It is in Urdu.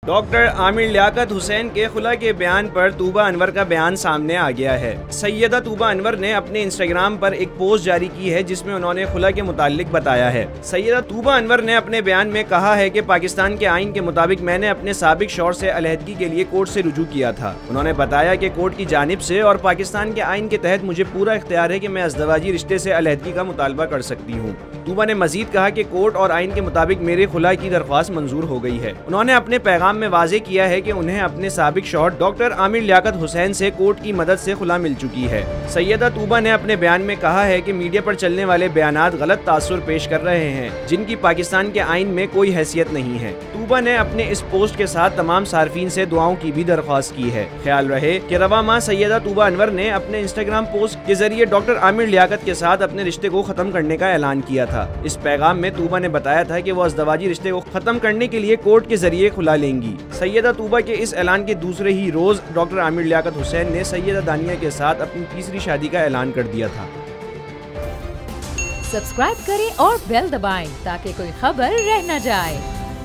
ڈاکٹر عامر لیاقت حسین کے خلا کے بیان پر طوبہ انور کا بیان سامنے آ گیا ہے۔ سیدہ طوبہ انور نے اپنے انسٹاگرام پر ایک پوسٹ جاری کی ہے جس میں انہوں نے خلا کے متعلق بتایا ہے۔ سیدہ طوبہ انور نے اپنے بیان میں کہا ہے کہ پاکستان کے آئین کے مطابق میں نے اپنے سابق شوہر سے علیحدگی کے لیے کورٹ سے رجوع کیا تھا۔ انہوں نے بتایا کہ کورٹ کی جانب سے اور پاکستان کے آئین کے تحت مجھے پورا اختیار ہے کہ میں ازدواجی رشتے سے علیحدگی کا مطالبہ کر سکتی ہوں۔ طوبہ نے مزید کہا کہ کورٹ اور آئین کے مطابق میرے خلا کی درخواست منظور ہو گئی ہے۔ انہوں نے اپنے پیغام میں واضح کیا ہے کہ انہیں اپنے سابق شوہر ڈاکٹر عامر لیاقت حسین سے کورٹ کی مدد سے خلا مل چکی ہے۔ سیدہ طوبہ نے اپنے بیان میں کہا ہے کہ میڈیا پر چلنے والے بیانات غلط تاثر پیش کر رہے ہیں جن کی پاکستان کے آئین میں کوئی حیثیت نہیں ہے۔ طوبہ نے اپنے اس پوسٹ کے ساتھ تمام صارفین سے دعاؤں کی بھی درخواست کی ہے۔ خیال رہے کہ رواں ماہ سیدہ طوبہ انور نے اپنے انسٹاگرام پوسٹ کے ذریعے ڈاکٹر عامر لیاقت کے ساتھ اپنے رشتے کو ختم کرنے کا اعلان کیا تھا۔ اس پیغام میں طوبہ نے بتایا تھا کہ وہ ازدواجی رشتے کو ختم کرنے کے لیے کورٹ کے ذریعے خلا لیں گی۔ سیدہ طوبہ کے اس اعلان کے دوسرے ہی روز ڈاکٹر عامر لیاقت حسین نے سیدہ دانیہ کے ساتھ اپنی تیسری شادی کا اعلان کر دیا تھا۔ سبسکرائب کریں اور بیل دبائیں تاکہ کوئی خبر رہ نہ جائے۔